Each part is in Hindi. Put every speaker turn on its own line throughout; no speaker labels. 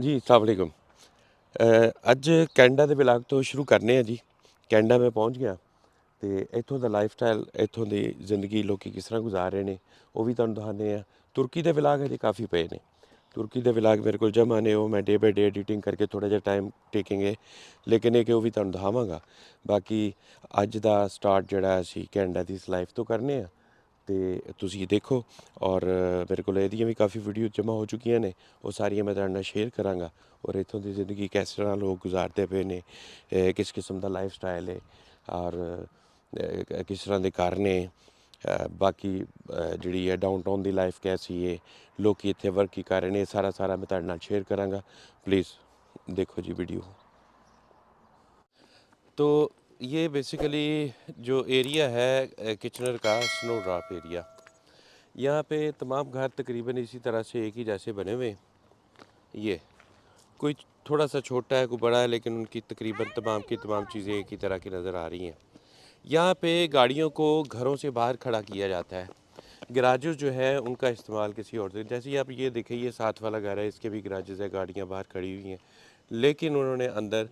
जी अस्सलाम वालेकुम। ਅੱਜ ਕੈਨੇਡਾ ਦੇ ਵਲਾਗ ਤੋਂ ਸ਼ੁਰੂ ਕਰਨੇ ਆ ਜੀ। ਕੈਨੇਡਾ ਮੈਂ ਪਹੁੰਚ ਗਿਆ ਤੇ ਇੱਥੋਂ ਦਾ ਲਾਈਫ ਸਟਾਈਲ, ਇੱਥੋਂ ਦੀ ਜ਼ਿੰਦਗੀ ਲੋਕੀ ਕਿਸ ਤਰ੍ਹਾਂ ਗੁਜ਼ਾਰ ਰਹੇ ਨੇ ਉਹ ਵੀ ਤੁਹਾਨੂੰ ਦਿਖਾਉਂਦੇ ਆ। ਤੁਰਕੀ ਦੇ ਵਲਾਗ ਹਜੇ ਕਾਫੀ ਪਏ ਨੇ। ਤੁਰਕੀ ਦੇ ਵਲਾਗ ਮੇਰੇ ਕੋਲ ਜਮ੍ਹਾਂ ਨੇ, ਉਹ ਮੈਂ ਡੇ ਬਾਈ ਡੇ ਐਡੀਟਿੰਗ ਕਰਕੇ ਥੋੜ੍ਹਾ ਜਿਹਾ ਟਾਈਮ ਟੇਕਿੰਗ ਲੇਕਿਨ ਇਹ ਕਿ ਉਹ ਵੀ ਤੁਹਾਨੂੰ ਦਿਖਾਵਾਂਗਾ। ਬਾਕੀ ਅੱਜ ਦਾ ਸਟਾਰਟ ਜਿਹੜਾ ਅਸੀਂ ਕੈਨੇਡਾ ਦੀ ਇਸ ਲਾਈਫ ਤੋਂ ਕਰਨੇ ਆ ਤੇ ਤੁਸੀਂ ਦੇਖੋ। ਔਰ ਮੇਰੇ ਕੋਲ ਇਹਦੀਆਂ ਵੀ ਕਾਫੀ ਵੀਡੀਓ ਜਮ੍ਹਾਂ ਹੋ ਚੁੱਕੀਆਂ ਨੇ, ਉਹ ਸਾਰੀਆਂ ਮੈਂ ਤੁਹਾਡੇ ਨਾਲ ਸ਼ੇਅਰ ਕਰਾਂਗਾ। ਔਰ ਇੱਥੋਂ ਦੀ ਜ਼ਿੰਦਗੀ ਕਿਸ ਤਰ੍ਹਾਂ ਲੋਕ ਗੁਜ਼ਾਰਦੇ ਪਏ ਨੇ, ਕਿਸ ਕਿਸਮ ਦਾ ਲਾਈਫ ਸਟਾਈਲ ਹੈ ਔਰ ਕਿਸ ਤਰ੍ਹਾਂ ਦੇ ਘਰ ਨੇ। ਬਾਕੀ ਜਿਹੜੀ ਹੈ ਡਾਊਨ ਟਾਊਨ ਦੀ ਲਾਈਫ ਕੈਸੀ ਹੈ, ਲੋਕ ਇੱਥੇ ਵਰਕ ਕੀ ਕਰ ਰਹੇ ਨੇ, ਸਾਰਾ ਮੈਂ ਤੁਹਾਡੇ ਨਾਲ ਸ਼ੇਅਰ ਕਰਾਂਗਾ। प्लीज़ देखो जी वीडियो। तो ये बेसिकली जो एरिया है किचनर का, स्नो ड्रॉप एरिया, यहाँ पे तमाम घर तकरीबन इसी तरह से एक ही जैसे बने हुए। ये कोई थोड़ा सा छोटा है, कोई बड़ा है, लेकिन उनकी तकरीबन तमाम की तमाम चीज़ें एक ही तरह की नज़र आ रही हैं। यहाँ पे गाड़ियों को घरों से बाहर खड़ा किया जाता है। गराजेस जो है उनका इस्तेमाल किसी और से, जैसे आप ये देखें, ये साथ वाला घर है, इसके भी गराजेस है, गाड़ियाँ बाहर खड़ी हुई हैं, लेकिन उन्होंने अंदर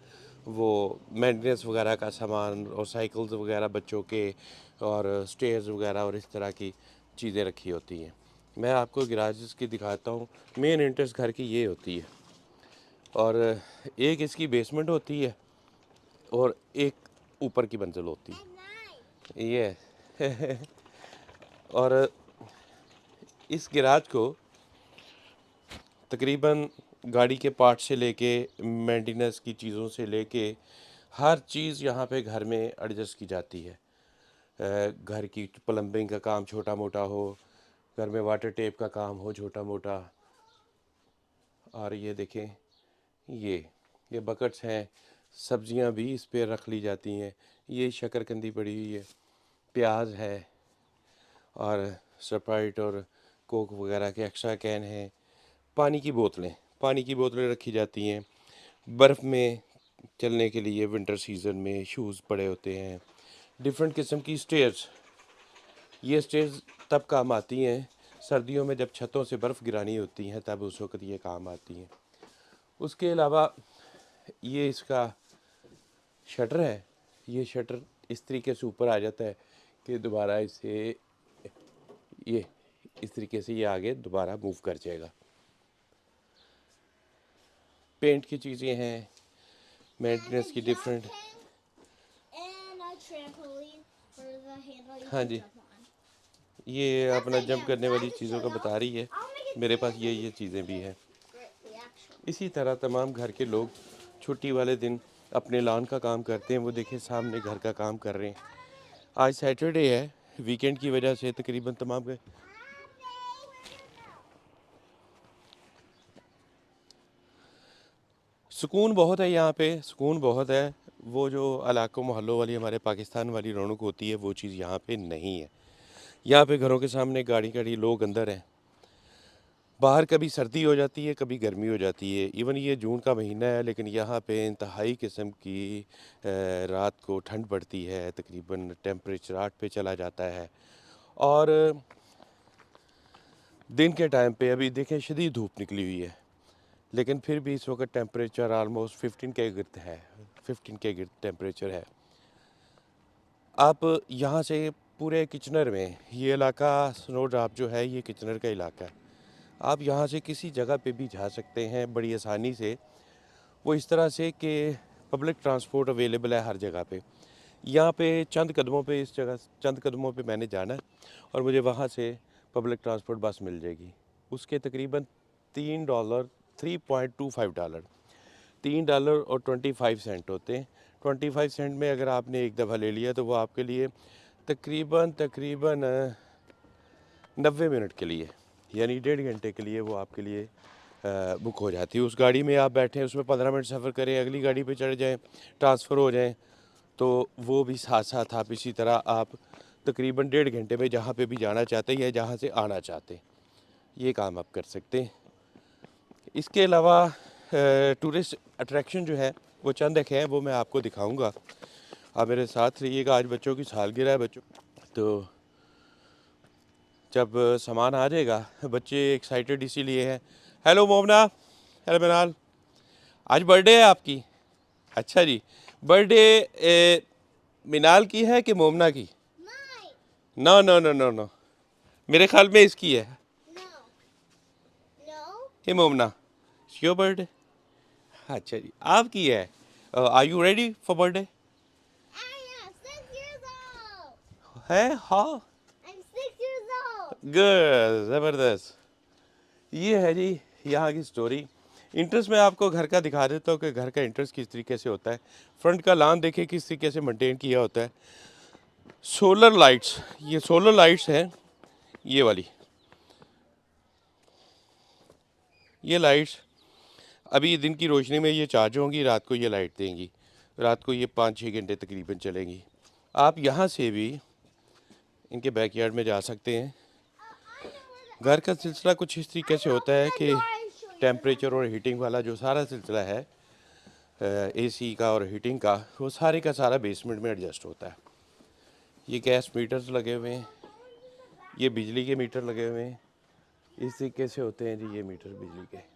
वो मेंटेनेंस वगैरह का सामान और साइकिल्स वगैरह बच्चों के और स्टेयर्स वगैरह और इस तरह की चीज़ें रखी होती हैं। मैं आपको गराजेस की दिखाता हूँ। मेन एंट्रेंस घर की ये होती है और एक इसकी बेसमेंट होती है और एक ऊपर की मंजिल होती है ये और इस गैराज को तकरीबन गाड़ी के पार्ट से लेके मेंटेनेंस की चीज़ों से लेके हर चीज़ यहाँ पे घर में एडजस्ट की जाती है। घर की प्लम्बिंग का काम छोटा मोटा हो, घर में वाटर टेप का काम हो छोटा मोटा। और ये देखें, ये बकेट्स हैं, सब्जियाँ भी इस पे रख ली जाती हैं। ये शकरकंदी पड़ी हुई है, प्याज है और स्प्राइट और कोक वगैरह के एक्स्ट्रा कैन हैं। पानी की बोतलें रखी जाती हैं। बर्फ़ में चलने के लिए विंटर सीज़न में शूज़ पड़े होते हैं। डिफरेंट किस्म की स्टेयर्स, ये स्टेयर्स तब काम आती हैं सर्दियों में, जब छतों से बर्फ़ गिरानी होती हैं, तब उस वक्त ये काम आती हैं। उसके अलावा ये इसका शटर है, ये शटर इस तरीके से ऊपर आ जाता है कि दोबारा इसे ये इस तरीके से ये आगे दोबारा मूव कर जाएगा। पेंट की चीज़ें हैं, मेंटेनेंस की डिफरेंट। हाँ जी, ये अपना जंप करने वाली चीज़ों का बता रही है। मेरे पास ये चीज़ें भी हैं। इसी तरह तमाम घर के लोग छुट्टी वाले दिन अपने लॉन का काम करते हैं। वो देखें सामने घर का काम कर रहे हैं। आज सैटरडे है, वीकेंड की वजह से तकरीबन तमाम सुकून बहुत है यहाँ पे, सुकून बहुत है। वो जो इलाकों मोहल्लों वाली हमारे पाकिस्तान वाली रौनक होती है, वो चीज़ यहाँ पे नहीं है। यहाँ पे घरों के सामने गाड़ी लोग अंदर हैं। बाहर कभी सर्दी हो जाती है, कभी गर्मी हो जाती है। इवन ये जून का महीना है, लेकिन यहाँ पे इंतहाई किस्म की रात को ठंड पड़ती है। तकरीबन टेम्परेचर 8 पे चला जाता है। और दिन के टाइम पे अभी देखें शदीद धूप निकली हुई है, लेकिन फिर भी इस वक्त टेम्परेचर ऑलमोस्ट 15 के गिर्द है, 15 के गिर्द टेम्परेचर है। आप यहाँ से पूरे किचनर में, ये इलाका स्नो ड्रॉप जो है ये किचनर का इलाका है। आप यहाँ से किसी जगह पे भी जा सकते हैं बड़ी आसानी से। वो इस तरह से कि पब्लिक ट्रांसपोर्ट अवेलेबल है हर जगह पे। यहाँ पे चंद कदमों पे मैंने जाना है और मुझे वहाँ से पब्लिक ट्रांसपोर्ट बस मिल जाएगी। उसके तकरीबन $3, $3.25, $3 और 25 सेंट होते हैं। 25 सेंट में अगर आपने एक दफ़ा ले लिया तो वो आपके लिए तकरीबन 90 मिनट के लिए, यानी 1.5 घंटे के लिए वो आपके लिए बुक हो जाती है। उस गाड़ी में आप बैठें, उसमें 15 मिनट सफ़र करें, अगली गाड़ी पे चढ़ जाएं, ट्रांसफ़र हो जाएं, तो वो भी साथ साथ आप इसी तरह आप तकरीबन 1.5 घंटे में जहाँ पे भी जाना चाहते हैं या जहाँ से आना चाहते हैं, ये काम आप कर सकते हैं। इसके अलावा टूरिस्ट अट्रैक्शन जो है वो चंद एक हैं, वो मैं आपको दिखाऊंगा। आप मेरे साथ रहिएगा। आज बच्चों की सालगिरह है, बच्चों तो जब सामान आ जाएगा, बच्चे एक्साइटेड इसीलिए हैं। हेलो मोमना, हेलो मनाल, आज बर्थडे है आपकी? अच्छा जी। बर्थडे मिनाल की है कि मोमना की? No no no no no, मेरे ख्याल में इसकी है। Hey Momna, your birthday. अच्छा जी, आपकी है। Are you ready for birthday? है, हाँ। गुड, ज़बरदस्त। ये है जी यहाँ की स्टोरी। इंट्रेस्ट मैं आपको घर का दिखा देता हूँ कि घर का इंट्रेस्ट किस तरीके से होता है। फ्रंट का लॉन देखिए किस तरीके से मेंटेन किया होता है। सोलर लाइट्स, ये सोलर लाइट्स हैं, ये वाली, ये लाइट्स अभी दिन की रोशनी में ये चार्ज होंगी, रात को ये लाइट देंगी। रात को ये 5-6 घंटे तकरीबन चलेंगी। आप यहाँ से भी इनके बैकयार्ड में जा सकते हैं। घर का सिलसिला कुछ इस तरीके से होता है कि टेम्परेचर और हीटिंग वाला जो सारा सिलसिला है, एसी का और हीटिंग का, वो सारे का सारा बेसमेंट में एडजस्ट होता है। ये गैस मीटर्स लगे हुए हैं, ये बिजली के मीटर लगे हुए हैं। इस तरीके से होते हैं जी ये मीटर बिजली के।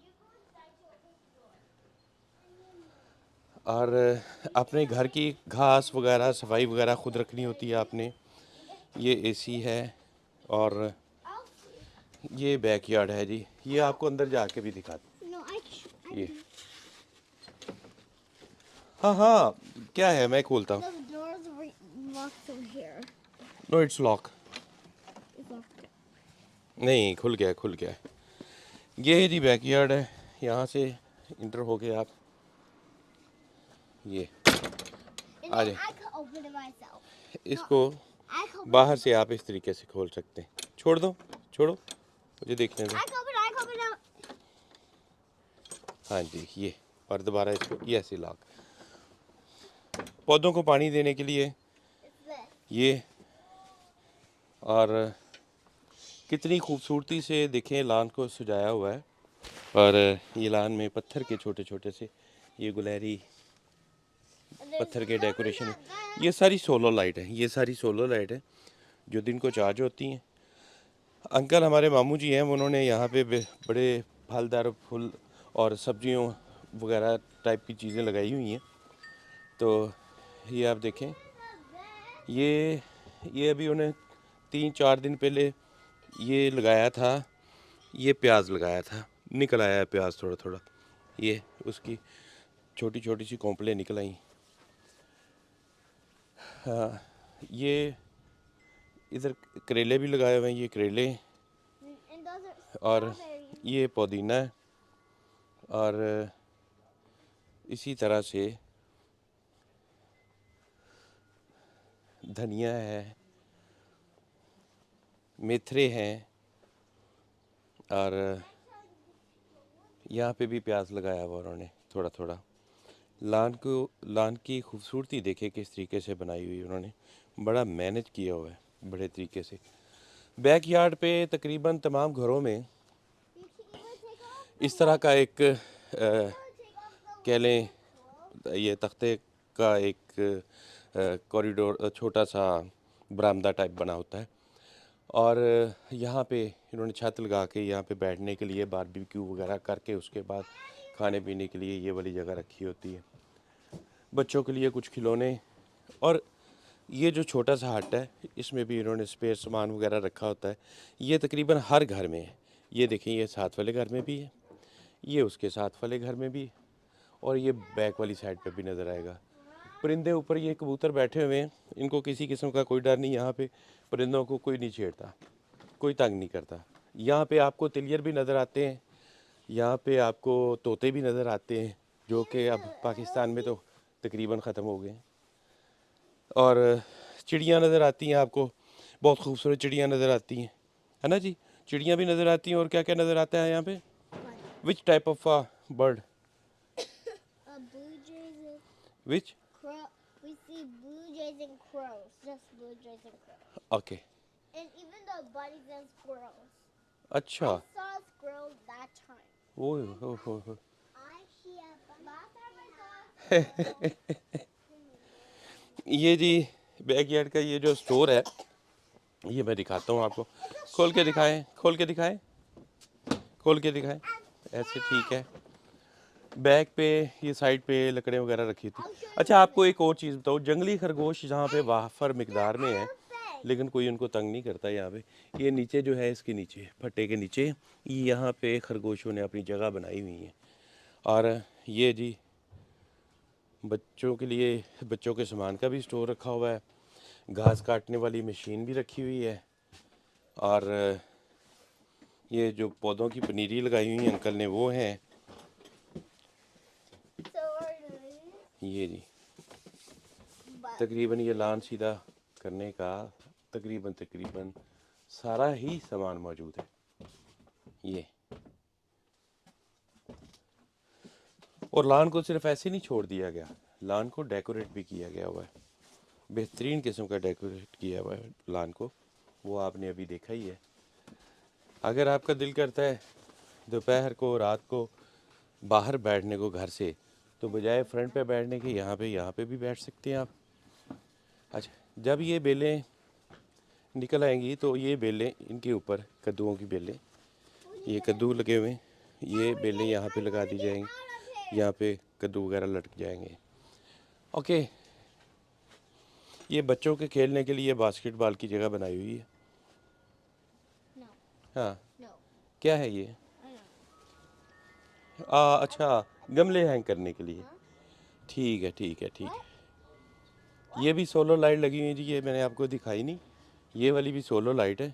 और अपने घर की घास वगैरह सफाई वगैरह खुद रखनी होती है आपने। ये एसी है और ये बैकयार्ड है जी। ये आपको अंदर जाके भी दिखा दूँ। ये हाँ हाँ, क्या है, मैं खोलता हूँ। No it's lock. नहीं, खुल गया खुल गया। ये है जी बैकयार्ड है। यहाँ से इंटर हो गए आप, ये आ जाए। इसको बाहर से आप इस तरीके से खोल सकते हैं। छोड़ दो, छोड़ो, मुझे देखने दो। हाँ जी, ये, और दोबारा इसको ये ऐसे लॉक। पौधों को पानी देने के लिए ये, और कितनी खूबसूरती से देखें लान को सजाया हुआ है। और ये लान में पत्थर के छोटे छोटे से ये गुलहरी पत्थर के डेकोरेशन। ये सारी सोलर लाइट है, ये सारी सोलर लाइट है जो दिन को चार्ज होती हैं। अंकल हमारे मामू जी हैं, उन्होंने यहाँ पे बड़े फलदार फूल और सब्जियों वगैरह टाइप की चीज़ें लगाई हुई हैं। तो ये आप देखें, ये अभी उन्हें 3-4 दिन पहले ये लगाया था, ये प्याज लगाया था, निकल आया है प्याज थोड़ा थोड़ा। ये उसकी छोटी छोटी सी कोंपलें निकल आई। हाँ, ये इधर करेले भी लगाए हुए हैं, ये करेले, और ये पुदीना है, और इसी तरह से धनिया है, मेथरे हैं, और यहाँ पे भी प्याज लगाया हुआ उन्होंने थोड़ा थोड़ा। लान की खूबसूरती देखे किस तरीके से बनाई हुई उन्होंने, बड़ा मैनेज किया हुआ है बड़े तरीके से। बैकयार्ड पे तकरीबन तमाम घरों में इस तरह का एक कह लें ये तख्ते का एक कॉरिडोर, छोटा सा बरामदा टाइप बना होता है। और यहाँ पे इन्होंने छत लगा के यहाँ पे बैठने के लिए बारबेक्यू वगैरह करके उसके बाद खाने पीने के लिए ये वाली जगह रखी होती है। बच्चों के लिए कुछ खिलौने, और ये जो छोटा सा हट है इसमें भी इन्होंने स्पेयर सामान वगैरह रखा होता है। ये तकरीबन हर घर में है। ये देखें, ये साथ वाले घर में भी है, ये उसके साथ वाले घर में भी है, और ये बैक वाली साइड पे भी नज़र आएगा। परिंदे ऊपर, ये कबूतर बैठे हुए हैं, इनको किसी किस्म का कोई डर नहीं। यहाँ पे परिंदों को कोई नहीं छेड़ता, कोई तंग नहीं करता। यहाँ पे आपको तिलियर भी नज़र आते हैं, यहाँ पे आपको तोते भी नज़र आते हैं, जो कि अब पाकिस्तान में तो तकरीबन ख़त्म हो गए हैं। और चिड़ियाँ नज़र आती हैं आपको, बहुत खूबसूरत चिड़ियाँ नज़र आती हैं, है ना जी। चिड़ियाँ भी नज़र आती हैं। और क्या क्या नज़र आता है यहाँ पे? Which type of bird? Which?
We see blue jays and crows, just blue jays and crows.
Okay.
And even the bunnies and squirrels.
अच्छा।
I saw a squirrel that time.
Oh
I see a bunny.
ये जी बैकयार्ड का ये जो स्टोर है, ये मैं दिखाता हूँ आपको। खोल के दिखाएं, खोल के दिखाएं, खोल के दिखाएं, ऐसे ठीक है। बैग पे, ये साइड पे लकड़ें वगैरह रखी थी।
I'll show you
अच्छा,
one
आपको
minute.
एक और चीज़ बताओ, जंगली खरगोश जहाँ पे वाफर मिकदार में है,
Elephant.
लेकिन कोई उनको तंग नहीं करता यहाँ पे। ये नीचे जो है, इसके नीचे फट्टे के नीचे, यहाँ पे खरगोशों ने अपनी जगह बनाई हुई है। और ये जी बच्चों के लिए, बच्चों के सामान का भी स्टोर रखा हुआ है। घास काटने वाली मशीन भी रखी हुई है। और ये जो पौधों की पनीरी लगाई हुई है अंकल ने, वो हैं।
So are these.
ये जी
But
तकरीबन ये लान सीधा करने का तकरीबन सारा ही सामान मौजूद है। ये और लान को सिर्फ ऐसे नहीं छोड़ दिया गया, लान को डेकोरेट भी किया गया हुआ है। बेहतरीन किस्म का डेकोरेट किया हुआ है लान को, वो आपने अभी देखा ही है। अगर आपका दिल करता है दोपहर को, रात को बाहर बैठने को घर से, तो बजाय फ्रंट पे बैठने के यहाँ पे भी बैठ सकते हैं आप। अच्छा, जब ये बेलें निकल आएंगी तो ये बेलें, इनके ऊपर कद्दूओं की बेलें, ये कद्दू लगे हुए हैं, ये बेलें यहाँ पे लगा दी जाएंगी, यहाँ पे कद्दू वगैरह लटक जाएंगे। ओके, ये बच्चों के खेलने के लिए बास्केटबॉल की जगह बनाई हुई है।
no,
हाँ,
no.
क्या है ये?
I know.
अच्छा, गमले हैंग करने के लिए।
Huh?
ठीक है, ठीक है, ठीक
What?
है। ये भी सोलर लाइट लगी हुई है जी, ये मैंने आपको दिखाई नहीं। ये वाली भी सोलर लाइट है,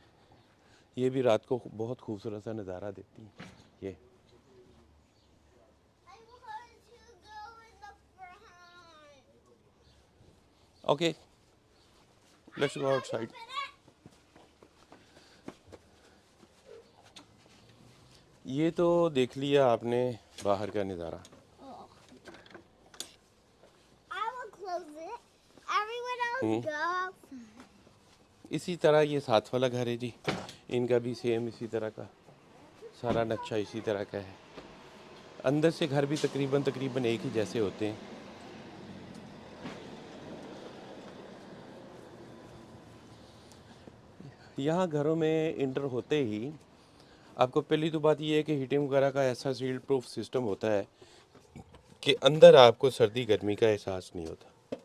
ये भी रात को बहुत खूबसूरत सा नज़ारा देती है। ये
I want to go in the front.
Okay, let's go outside. ये तो देख लिया आपने बाहर का नज़ारा।
Oh. I will close it. Everyone else
hmm,
go outside.
इसी तरह ये साथ वाला घर है जी, इनका भी सेम इसी तरह का, सारा नक्शा इसी तरह का है। अंदर से घर भी तकरीबन एक ही जैसे होते हैं। यहाँ घरों में इंटर होते ही आपको पहली तो बात ये है कि हीटिंग वगैरह का ऐसा सील्ड प्रूफ सिस्टम होता है कि अंदर आपको सर्दी गर्मी का एहसास नहीं होता।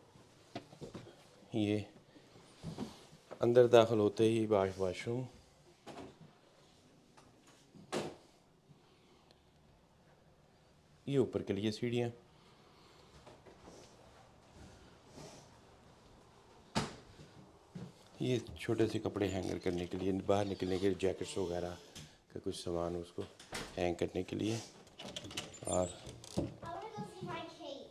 ये अंदर दाखिल होते ही वाशरूम, ये ऊपर के लिए सीढ़ियाँ, ये छोटे से कपड़े हैंगर करने के लिए, बाहर निकलने के लिए जैकेट्स वगैरह का कुछ सामान उसको हैंग करने के लिए। और
I want to go see my cave.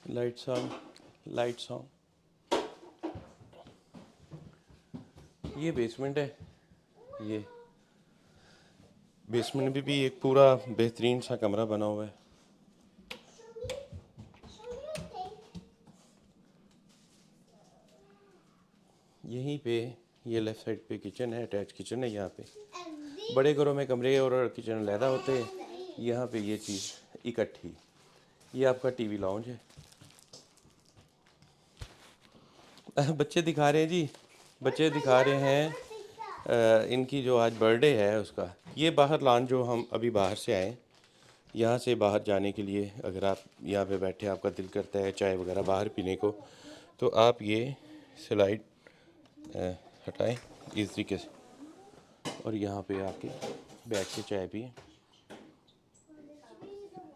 Lights on, lights on. ये बेसमेंट है। ये बेसमेंट में भी एक पूरा बेहतरीन सा कमरा बना हुआ है।
Show me your cave.
यहीं पे ये लेफ़्ट साइड पे किचन है, अटैच किचन है यहाँ पे।
And these
बड़े घरों में कमरे और किचन अलहदा होते हैं, यहाँ पे ये चीज़ इकट्ठी। ये आपका टीवी लाउंज है। बच्चे दिखा रहे हैं जी, बच्चे दिखा रहे हैं इनकी जो आज बर्थडे है उसका। ये बाहर लॉन जो हम अभी बाहर से आए, यहाँ से बाहर जाने के लिए अगर आप यहाँ पे बैठे, आपका दिल करता है चाय वगैरह बाहर पीने को, तो आप ये स्लाइड हटाएं इस तरीके से और यहाँ पे आके बैठ के चाय पिए।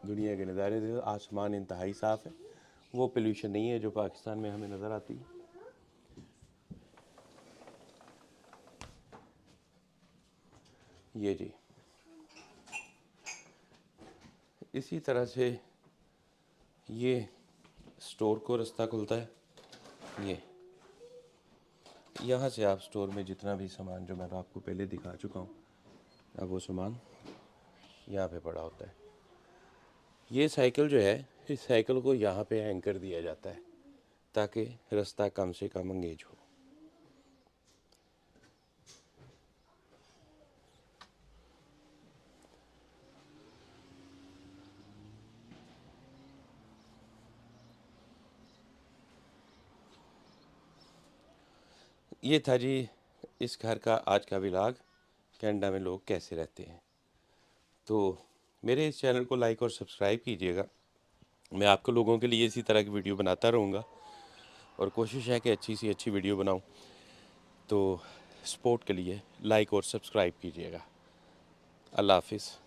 दुनिया के नज़ारे देखो, आसमान इंतहाई साफ़ है, वो पोल्यूशन नहीं है जो पाकिस्तान में हमें नज़र आती है। ये जी इसी तरह से ये स्टोर को रास्ता खुलता है। ये यहाँ से आप स्टोर में जितना भी सामान जो मैं आपको पहले दिखा चुका हूँ, अब वो सामान यहाँ पे पड़ा होता है। ये साइकिल जो है, इस साइकिल को यहाँ पे हैंग कर दिया जाता है ताकि रास्ता कम से कम अंगेज हो। ये था जी इस घर का आज का व्लॉग, कनाडा में लोग कैसे रहते हैं। तो मेरे इस चैनल को लाइक और सब्सक्राइब कीजिएगा। मैं आपको लोगों के लिए इसी तरह की वीडियो बनाता रहूँगा और कोशिश है कि अच्छी सी अच्छी वीडियो बनाऊँ। तो सपोर्ट के लिए लाइक और सब्सक्राइब कीजिएगा। अल्लाह हाफिज़।